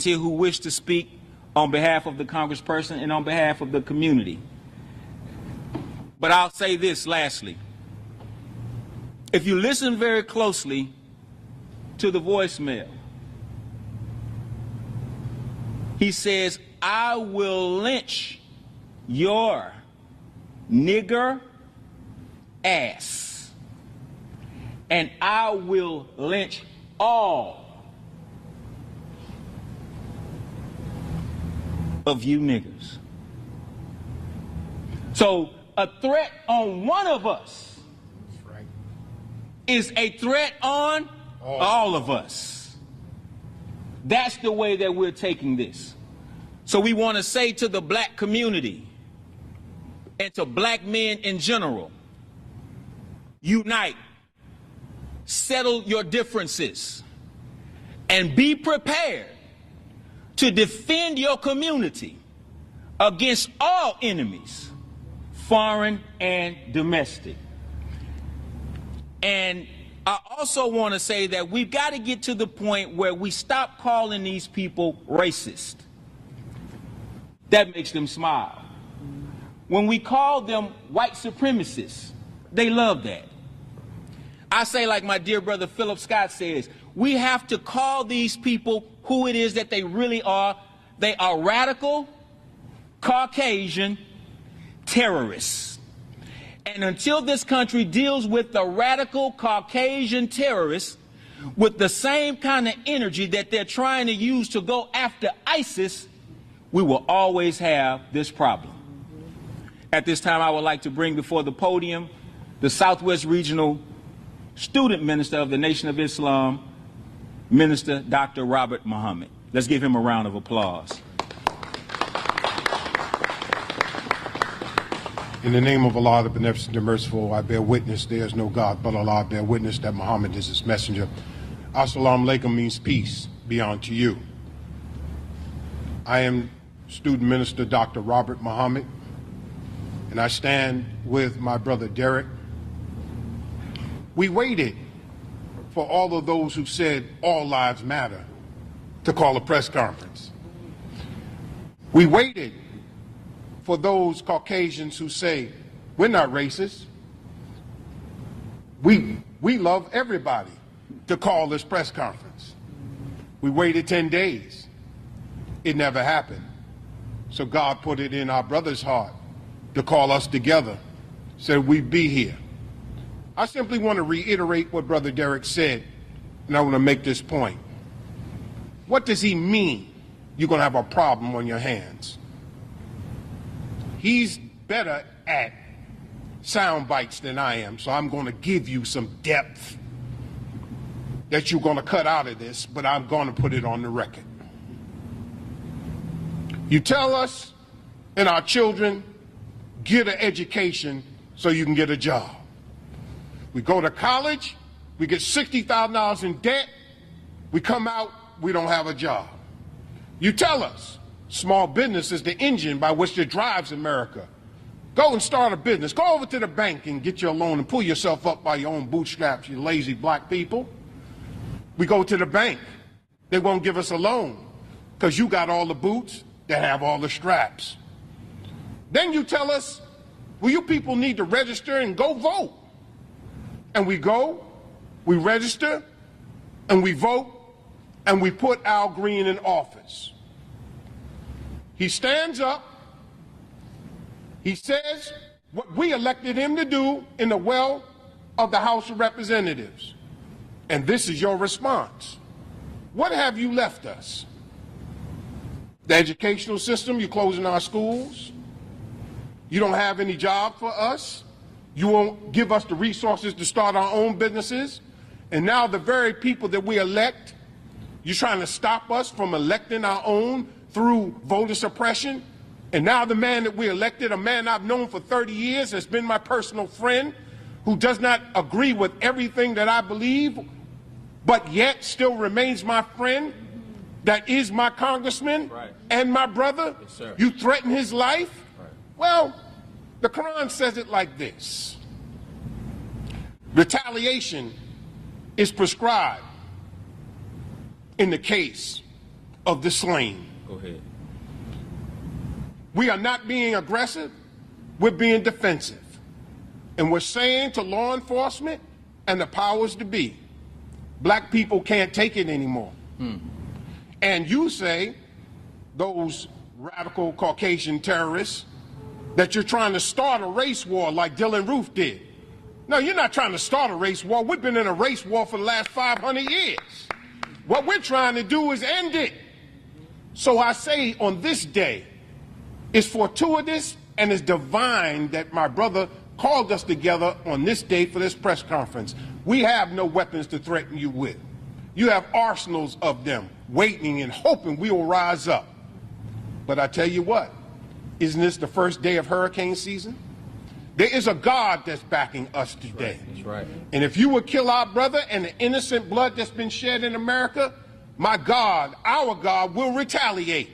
here who wish to speak on behalf of the congressperson and on behalf of the community. But I'll say this lastly. If you listen very closely to the voicemail, he says, I will lynch your nigger ass, and I will lynch all of you niggers. So a threat on one of us is a threat on all of us. That's the way that we're taking this. So we want to say to the black community and to black men in general, unite, settle your differences, and be prepared to defend your community against all enemies, foreign and domestic. And I also want to say that we've got to get to the point where we stop calling these people racist. That makes them smile. When we call them white supremacists, they love that. I say, like my dear brother Philip Scott says, we have to call these people who it is that they really are. They are radical, Caucasian terrorists. And until this country deals with the radical Caucasian terrorists with the same kind of energy that they're trying to use to go after ISIS, we will always have this problem. At this time, I would like to bring before the podium the Southwest Regional Student Minister of the Nation of Islam, Minister Dr. Robert Muhammad. Let's give him a round of applause. In the name of Allah, the Beneficent and Merciful, I bear witness there is no God but Allah. I bear witness that Muhammad is his messenger. Assalamu alaikum means peace be unto you. I am Student Minister Dr. Robert Muhammad, and I stand with my brother Derek. We waited for all of those who said all lives matter to call a press conference. We waited for those Caucasians who say, we're not racist. We love everybody to call this press conference. We waited 10 days. It never happened. So God put it in our brother's heart to call us together, said we'd be here. I simply want to reiterate what Brother Derek said, and I want to make this point. What does he mean you're going to have a problem on your hands? He's better at sound bites than I am, so I'm going to give you some depth that you're going to cut out of this, but I'm going to put it on the record. You tell us and our children, get an education so you can get a job. We go to college, we get $60,000 in debt, we come out, we don't have a job. You tell us small business is the engine by which it drives America. Go and start a business. Go over to the bank and get your loan and pull yourself up by your own bootstraps, you lazy black people. We go to the bank. They won't give us a loan because you got all the boots that have all the straps. Then you tell us, well, you people need to register and go vote. And we go, we register, and we vote, and we put Al Green in office. He stands up, he says what we elected him to do in the well of the House of Representatives. And this is your response. What have you left us? The educational system, you're closing our schools. You don't have any job for us. You won't give us the resources to start our own businesses. And now the very people that we elect, you're trying to stop us from electing our own through voter suppression. And now the man that we elected, a man I've known for 30 years, has been my personal friend, who does not agree with everything that I believe, but yet still remains my friend, that is my congressman and my brother. Yes, you threaten his life? Well, the Quran says it like this. Retaliation is prescribed in the case of the slain. Go ahead. We are not being aggressive, we're being defensive. And we're saying to law enforcement and the powers to be, black people can't take it anymore. And you say, those radical Caucasian terrorists, that you're trying to start a race war like Dylann Roof did. No, you're not trying to start a race war. We've been in a race war for the last 500 years. What we're trying to do is end it. So I say on this day, it's fortuitous and it's divine that my brother called us together on this day for this press conference. We have no weapons to threaten you with. You have arsenals of them waiting and hoping we will rise up. But I tell you what, isn't this the first day of hurricane season? There is a God that's backing us today. That's right. And if you would kill our brother and the innocent blood that's been shed in America, my God, our God, will retaliate.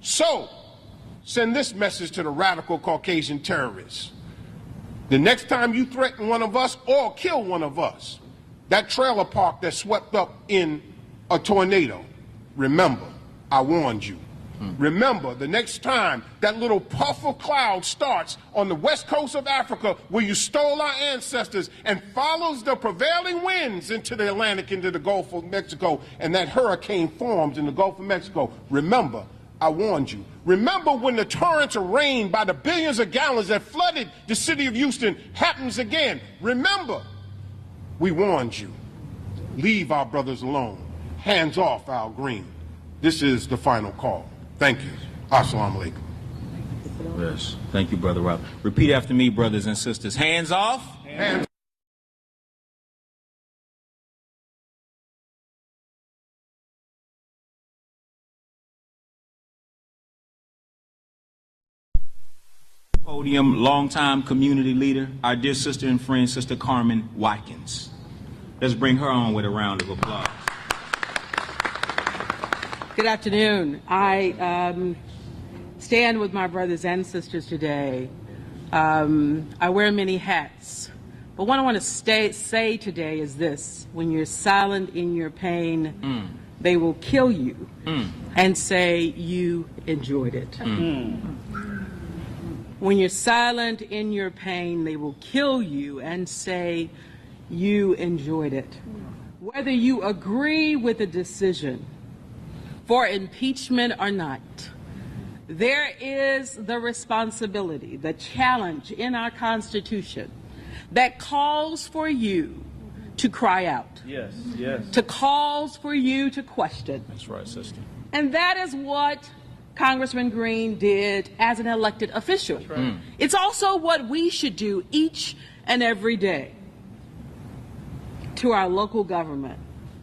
So, send this message to the radical Caucasian terrorists. The next time you threaten one of us or kill one of us, that trailer park that swept up in a tornado, remember, I warned you. Remember, the next time that little puff of cloud starts on the west coast of Africa where you stole our ancestors and follows the prevailing winds into the Atlantic, into the Gulf of Mexico, and that hurricane forms in the Gulf of Mexico, remember, I warned you. Remember when the torrents of rain by the billions of gallons that flooded the city of Houston happens again. Remember, we warned you. Leave our brothers alone. Hands off Al Green. This is the final call. Thank you. Assalamu alaikum. Yes. Thank you, Brother Rob. Repeat after me, brothers and sisters. Hands off. Hands Podium, longtime community leader, our dear sister and friend, Sister Carmen Watkins. Let's bring her on with a round of applause. Good afternoon. I stand with my brothers and sisters today. I wear many hats, but what I want to say today is this: when you're silent in your pain, they will kill you and say you enjoyed it. When you're silent in your pain, they will kill you and say you enjoyed it. Whether you agree with the decision for impeachment or not, there is the responsibility, the challenge in our Constitution that calls for you to cry out. Yes, yes. To calls for you to question. That's right, sister. And that is what Congressman Green did as an elected official. That's right. It's also what we should do each and every day to our local government,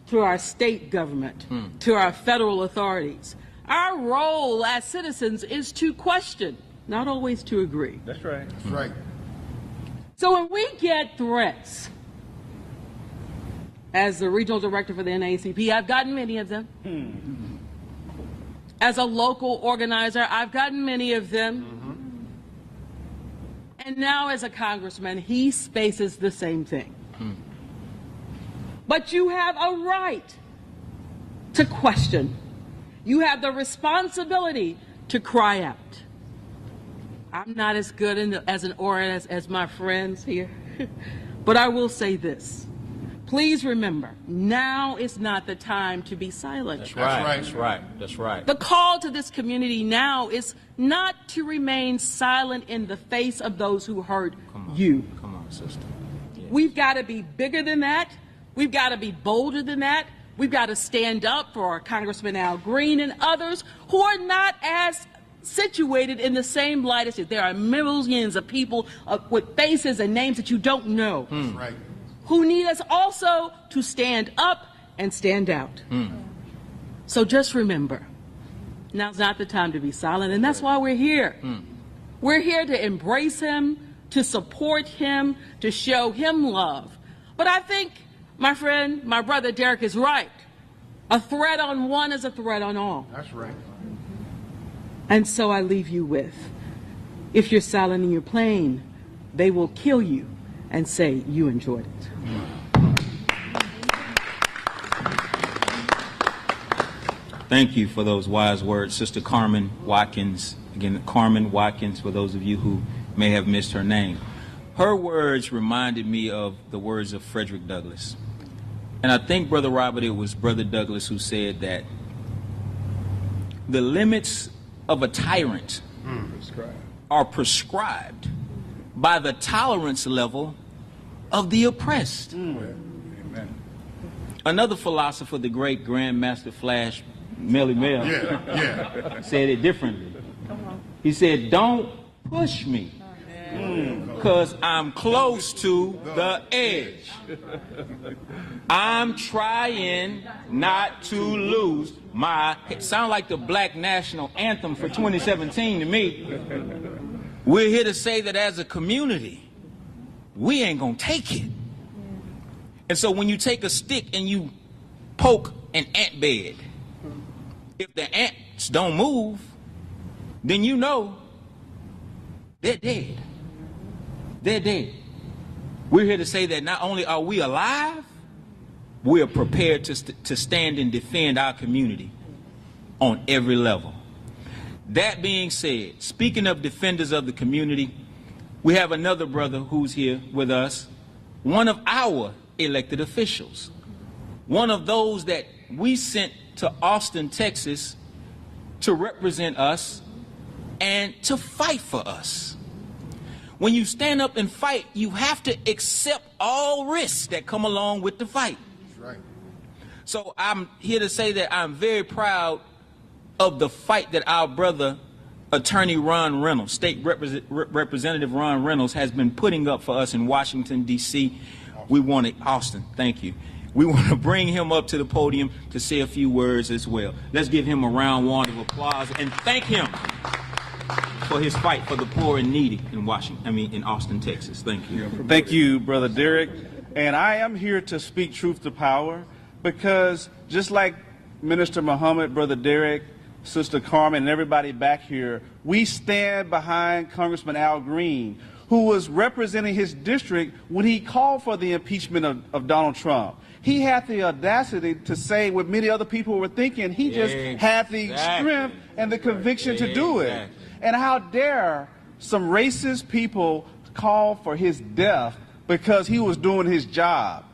to our state government, to our federal authorities. Our role as citizens is to question, not always to agree. That's right. That's right. So when we get threats, as the regional director for the NAACP, I've gotten many of them. As a local organizer, I've gotten many of them. And now as a congressman, he faces the same thing. But you have a right to question. You have the responsibility to cry out. I'm not as good as an orator as my friends here, but I will say this. Please remember, now is not the time to be silent. That's right. That's right. That's right. The call to this community now is not to remain silent in the face of those who hurt you. Come on, sister. Yes. We've got to be bigger than that. We've got to be bolder than that. We've got to stand up for Congressman Al Green and others who are not as situated in the same light as you. There are millions of people with faces and names that you don't know. Right. Who need us also to stand up and stand out. So just remember, now's not the time to be silent, and that's why we're here. We're here to embrace him, to support him, to show him love. But I think, my friend, my brother Derek is right. A threat on one is a threat on all. That's right. And so I leave you with, if you're silent in your plane, they will kill you and say you enjoyed it. Thank you for those wise words, Sister Carmen Watkins. Again, Carmen Watkins, for those of you who may have missed her name. Her words reminded me of the words of Frederick Douglass. And I think, Brother Robert, it was Brother Douglass who said that the limits of a tyrant are prescribed by the tolerance level of the oppressed. Amen. Another philosopher, the great Grand Master Flash Melly Mel, said it differently. He said, don't push me, because I'm close to the edge. I'm trying not to lose my... It sounds like the Black National Anthem for 2017 to me. We're here to say that as a community, we ain't gonna take it. And so when you take a stick and you poke an ant bed, if the ants don't move, then you know they're dead. They're dead. We're here to say that not only are we alive, we are prepared to stand and defend our community on every level. That being said, speaking of defenders of the community, we have another brother who's here with us, one of our elected officials, one of those that we sent to Austin, Texas to represent us and to fight for us. When you stand up and fight, you have to accept all risks that come along with the fight. That's right. So I'm here to say that I'm very proud of the fight that our brother, Attorney Ron Reynolds, State Representative Ron Reynolds, has been putting up for us in Washington, D.C. We want to, Austin, thank you. We want to bring him up to the podium to say a few words as well. Let's give him a round of applause and thank him for his fight for the poor and needy in in Austin, Texas. Thank you. Thank you, Brother Derek. And I am here to speak truth to power, because just like Minister Muhammad, Brother Derek, Sister Carmen, and everybody back here, we stand behind Congressman Al Green, who was representing his district when he called for the impeachment of Donald Trump. He had the audacity to say what many other people were thinking. He just had the strength and the conviction to do it. And how dare some racist people call for his death because he was doing his job.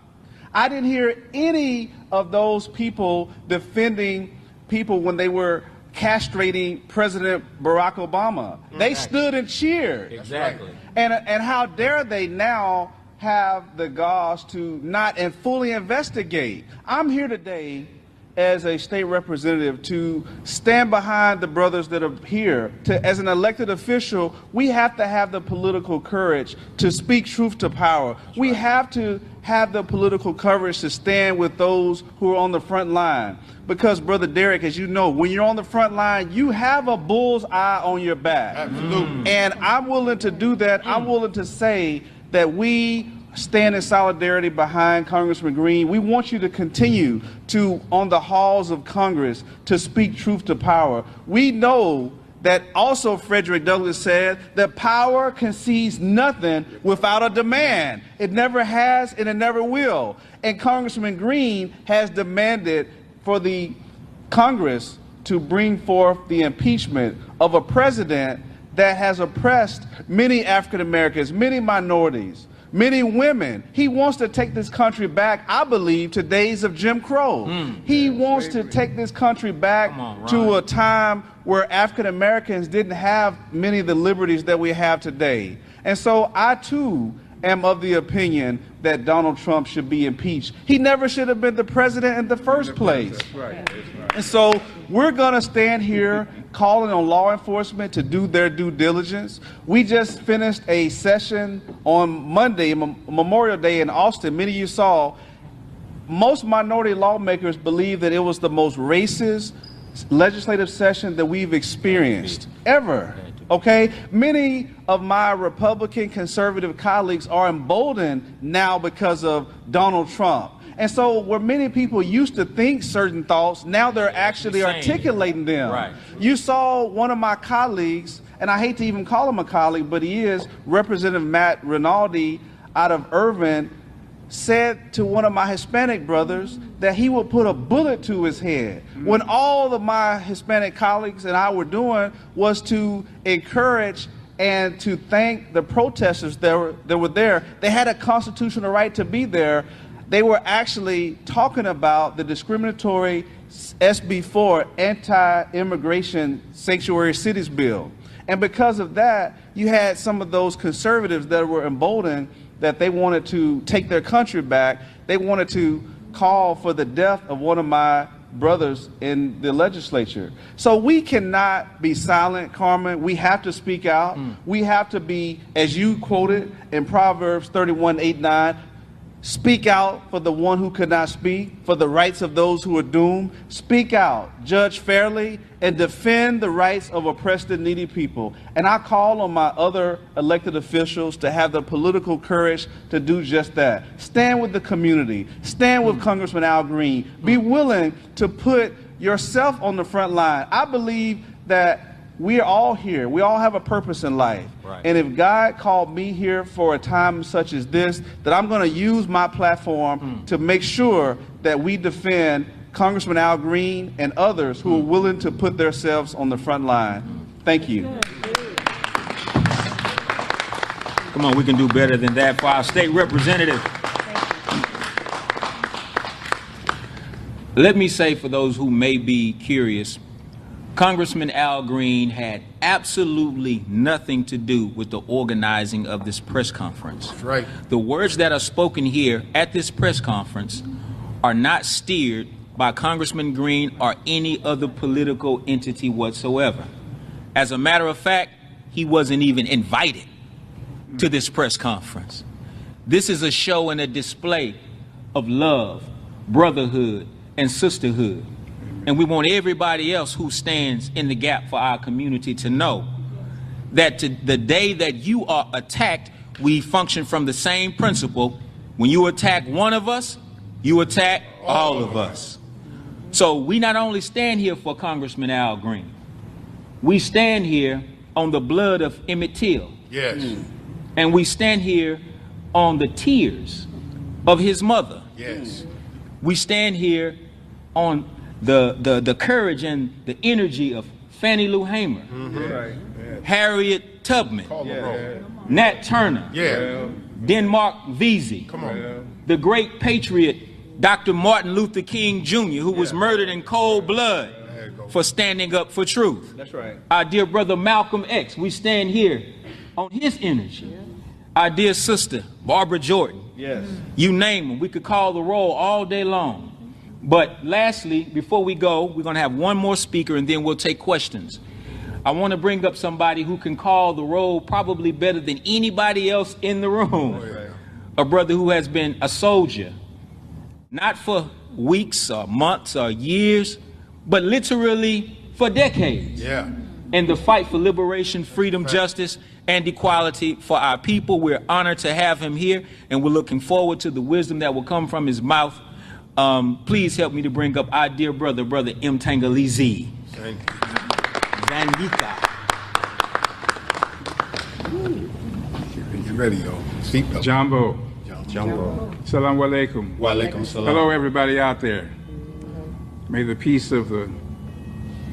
I didn't hear any of those people defending people when they were castrating President Barack Obama. They stood and cheered. Exactly. And how dare they now have the gauze to not and fully investigate. I'm here today as a state representative to stand behind the brothers that are here. As an elected official, we have to have the political courage to speak truth to power. We have to have the political courage to stand with those who are on the front line. Because, Brother Derek, as you know, when you're on the front line, you have a bull's eye on your back. Absolutely. And I'm willing to do that. I'm willing to say that we stand in solidarity behind Congressman Green. We want you to continue to, on the halls of Congress, to speak truth to power. We know that also Frederick Douglass said that power concedes nothing without a demand. It never has and it never will. And Congressman Green has demanded for the Congress to bring forth the impeachment of a president that has oppressed many African Americans, many minorities, many women. He wants to take this country back, I believe, to days of Jim Crow. He wants to take this country back to a time where African Americans didn't have many of the liberties that we have today. And so I, too, am of the opinion that Donald Trump should be impeached. He never should have been the president in the first place. That's right. And so we're going to stand here calling on law enforcement to do their due diligence. We just finished a session on Monday, Memorial Day in Austin. Many of you saw. Most minority lawmakers believe that it was the most racist legislative session that we've experienced ever. Okay? Many of my Republican conservative colleagues are emboldened now because of Donald Trump. And so where many people used to think certain thoughts, now they're actually articulating them. Right. You saw one of my colleagues, and I hate to even call him a colleague, but he is, Representative Matt Rinaldi out of Irvin, said to one of my Hispanic brothers that he would put a bullet to his head, when all of my Hispanic colleagues and I were doing was to encourage and to thank the protesters that were there. They had a constitutional right to be there. They were actually talking about the discriminatory SB 4 anti-immigration sanctuary cities bill. And because of that, you had some of those conservatives that were emboldened that they wanted to take their country back. They wanted to call for the death of one of my brothers in the legislature. So we cannot be silent, Carmen. We have to speak out. We have to be, as you quoted in Proverbs 31:8-9, speak out for the one who could not speak, for the rights of those who are doomed. Speak out, judge fairly, and defend the rights of oppressed and needy people. And I call on my other elected officials to have the political courage to do just that. Stand with the community. Stand with Congressman Al Green. Be willing to put yourself on the front line. I believe that we are all here. We all have a purpose in life. Right. And if God called me here for a time such as this, that I'm going to use my platform to make sure that we defend Congressman Al Green and others who are willing to put themselves on the front line. Thank you. Come on, we can do better than that for our state representative. Let me say, for those who may be curious, Congressman Al Green had absolutely nothing to do with the organizing of this press conference. That's right. The words that are spoken here at this press conference are not steered by Congressman Green or any other political entity whatsoever. As a matter of fact, he wasn't even invited to this press conference. This is a show and a display of love, brotherhood, and sisterhood. And we want everybody else who stands in the gap for our community to know that the day that you are attacked, we function from the same principle. When you attack one of us, you attack all of us. So we not only stand here for Congressman Al Green, we stand here on the blood of Emmett Till. Yes. And we stand here on the tears of his mother. Yes. We stand here on the courage and the energy of Fannie Lou Hamer, Harriet Tubman, Nat Turner, Denmark Vesey, the great patriot Dr. Martin Luther King Jr., who was murdered in cold blood for standing up for truth. That's right. Our dear brother Malcolm X, we stand here on his energy. Our dear sister Barbara Jordan. Yes. You name them. We could call the roll all day long. But lastly, before we go, we're going to have one more speaker and then we'll take questions. I want to bring up somebody who can call the roll probably better than anybody else in the room. A brother who has been a soldier, not for weeks or months or years, but literally for decades. In the fight for liberation, freedom, justice, and equality for our people. We're honored to have him here, and we're looking forward to the wisdom that will come from his mouth. Please help me to bring up our dear brother, Brother M. Tangalizi. Thank you. Zandika. You ready, yo? Seatbelt. Jumbo. Jumbo. Salam alaikum. Wa alaikum salam. Hello, everybody out there. May the peace of the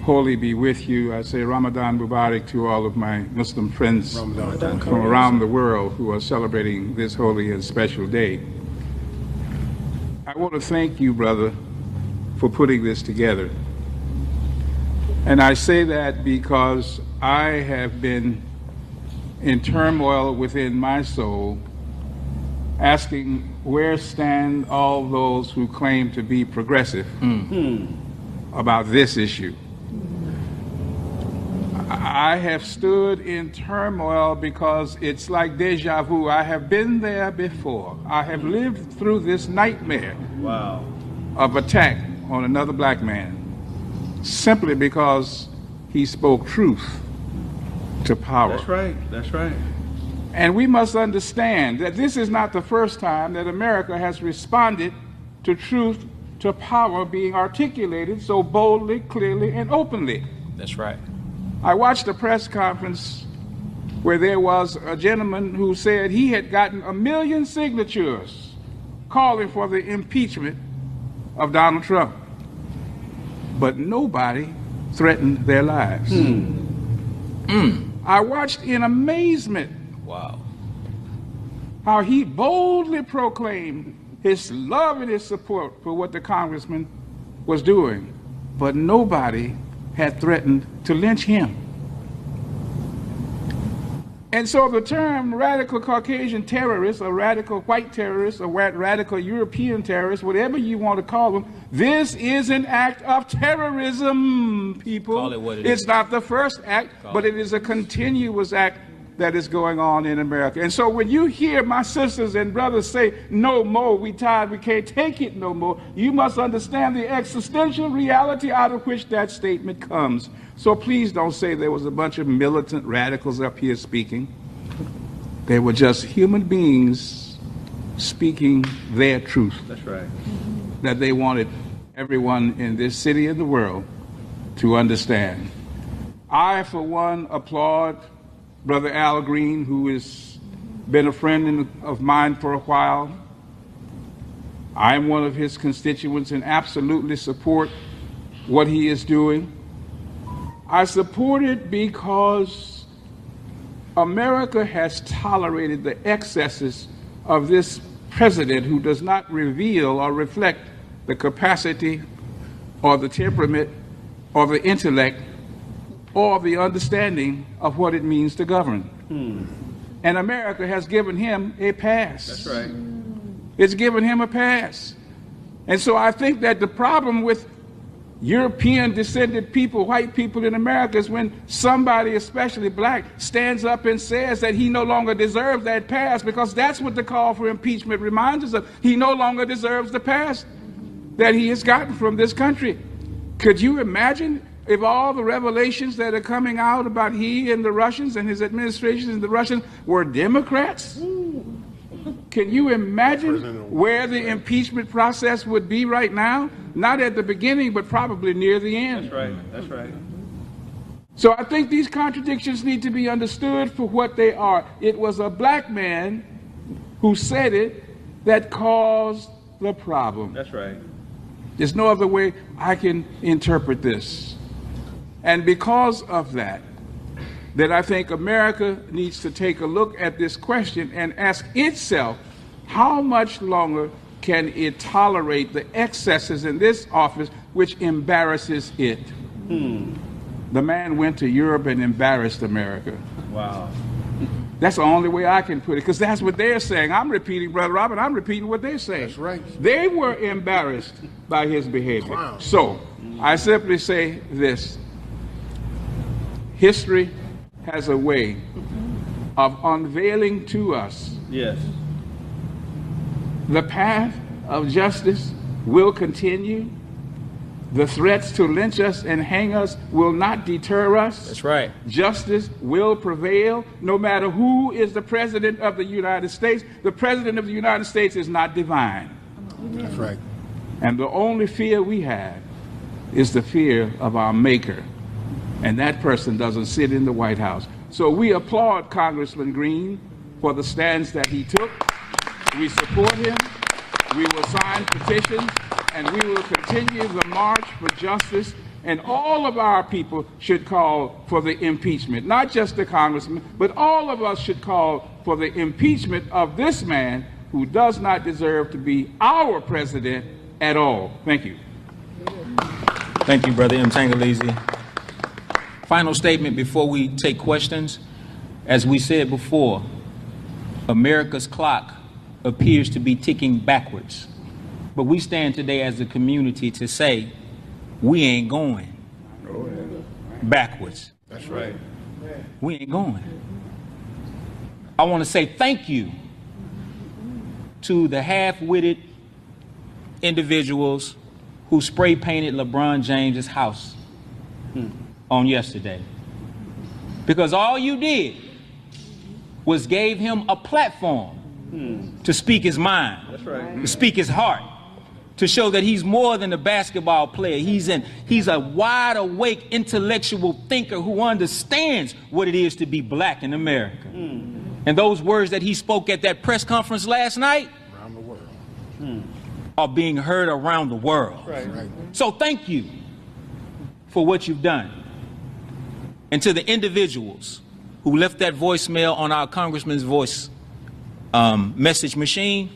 Holy be with you. I say Ramadan Mubarak to all of my Muslim friends Ramadan. from around the world who are celebrating this holy and special day. I want to thank you, brother, for putting this together. And I say that because I have been in turmoil within my soul, asking where stand all those who claim to be progressive about this issue. I have stood in turmoil because it's like deja vu. I have been there before. I have lived through this nightmare of attack on another black man simply because he spoke truth to power. That's right. That's right. And we must understand that this is not the first time that America has responded to truth to power being articulated so boldly, clearly, and openly. That's right. I watched a press conference where there was a gentleman who said he had gotten 1 million signatures calling for the impeachment of Donald Trump. But nobody threatened their lives. I watched in amazement how he boldly proclaimed his love and his support for what the congressman was doing, but nobody had threatened to lynch him. And so the term radical Caucasian terrorist, or radical white terrorist, or radical European terrorist, whatever you want to call them, this is an act of terrorism, people. Call it what it it's is. not the first act, but it is a continuous act that is going on in America. And so when you hear my sisters and brothers say, no more, we tired, we can't take it no more, you must understand the existential reality out of which that statement comes. So please don't say there was a bunch of militant radicals up here speaking. They were just human beings speaking their truth. That's right. That they wanted everyone in this city and the world to understand. I, for one, applaud Brother Al Green, who has been a friend of mine for a while. I'm one of his constituents and absolutely support what he is doing. I support it because America has tolerated the excesses of this president who does not reveal or reflect the capacity or the temperament or the intellect or the understanding of what it means to govern. And America has given him a pass. That's right. It's given him a pass. And so I think that the problem with European descended people, white people in America, is when somebody, especially black, stands up and says that he no longer deserves that pass, because that's what the call for impeachment reminds us of. He no longer deserves the pass that he has gotten from this country. Could you imagine if all the revelations that are coming out about he and the Russians and his administration and the Russians were Democrats? Can you imagine where the impeachment process would be right now? Not at the beginning, but probably near the end. That's right. That's right. So I think these contradictions need to be understood for what they are. It was a black man who said it that caused the problem. That's right. There's no other way I can interpret this. And because of that, I think America needs to take a look at this question and ask itself, how much longer can it tolerate the excesses in this office which embarrasses it? The man went to Europe and embarrassed America. Wow. That's the only way I can put it, because that's what they're saying. I'm repeating, Brother Robert, I'm repeating what they're saying. That's right. They were embarrassed by his behavior. Wow. So I simply say this. History has a way of unveiling to us the path of justice will continue. The threats to lynch us and hang us will not deter us. That's right. Justice will prevail no matter who is the president of the United States. The president of the United States is not divine. That's right. And the only fear we have is the fear of our maker. And that person doesn't sit in the White House. So we applaud Congressman Green for the stance that he took. We support him. We will sign petitions, and we will continue the march for justice. And all of our people should call for the impeachment, not just the congressman, but all of us should call for the impeachment of this man who does not deserve to be our president at all. Thank you. Thank you, Brother M. Tangaleese. Final statement before we take questions. As we said before, America's clock appears to be ticking backwards. But we stand today as a community to say, we ain't going backwards. That's right. We ain't going. I want to say thank you to the half-witted individuals who spray painted LeBron James's house on yesterday. Because all you did was gave him a platform to speak his mind, That's right. to speak his heart, to show that he's more than a basketball player. He's a wide awake intellectual thinker who understands what it is to be black in America. And those words that he spoke at that press conference last night, Around the world. are being heard around the world. So thank you for what you've done. And to the individuals who left that voicemail on our Congressman's voice message machine,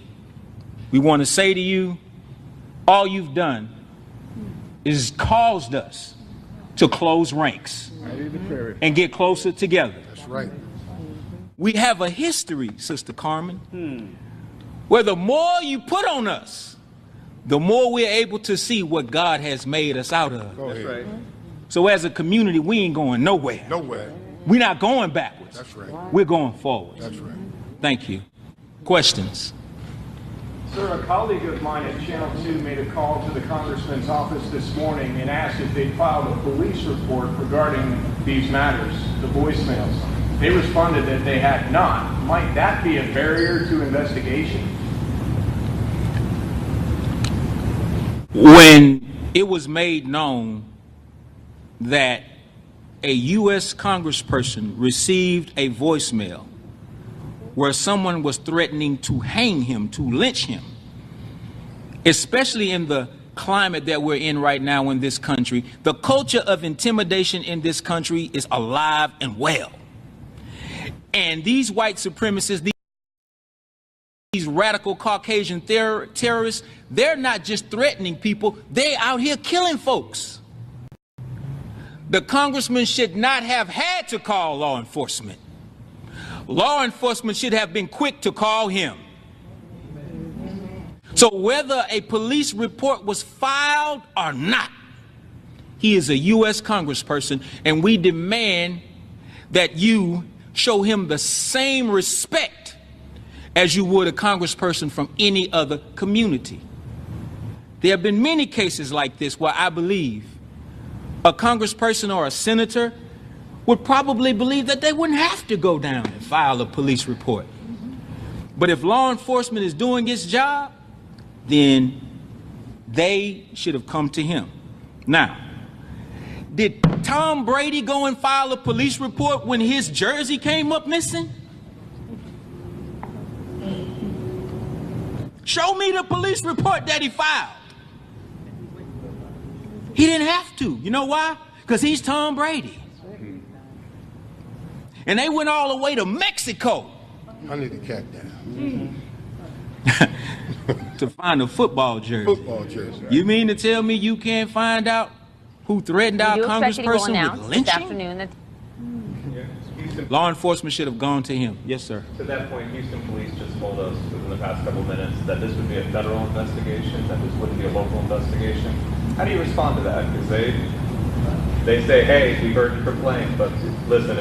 we want to say to you, all you've done is caused us to close ranks and get closer together. That's right. We have a history, Sister Carmen, where the more you put on us, the more we're able to see what God has made us out of. Go ahead. Right. So as a community, we ain't going nowhere. Nowhere. We're not going backwards. That's right. We're going forward. That's right. Thank you. Questions? Sir, a colleague of mine at Channel 2 made a call to the congressman's office this morning and asked if they'd filed a police report regarding these matters, the voicemails. They responded that they had not. Might that be a barrier to investigation? When it was made known that a U.S. congressperson received a voicemail where someone was threatening to hang him, to lynch him, especially in the climate that we're in right now in this country, the culture of intimidation in this country is alive and well. And these white supremacists, these radical Caucasian terrorists, they're not just threatening people, they're out here killing folks. The congressman should not have had to call law enforcement. Law enforcement should have been quick to call him. So whether a police report was filed or not, he is a U.S. congressperson, and we demand that you show him the same respect as you would a congressperson from any other community. There have been many cases like this where I believe a congressperson or a senator would probably believe that they wouldn't have to go down and file a police report. But if law enforcement is doing its job, then they should have come to him. Now, did Tom Brady go and file a police report when his jersey came up missing? Show me the police report that he filed. He didn't have to. You know why? Because he's Tom Brady. And they went all the way to Mexico I need to cat down. to find a football jersey. Football jersey. You mean to tell me you can't find out who threatened our congressperson with lynching? Afternoon that Law enforcement should have gone to him. Yes, sir. To that point, Houston police just told us within the past couple minutes that this would be a federal investigation, that this wouldn't be a local investigation. How do you respond to that? Because they say, hey, we heard you complain, but listen,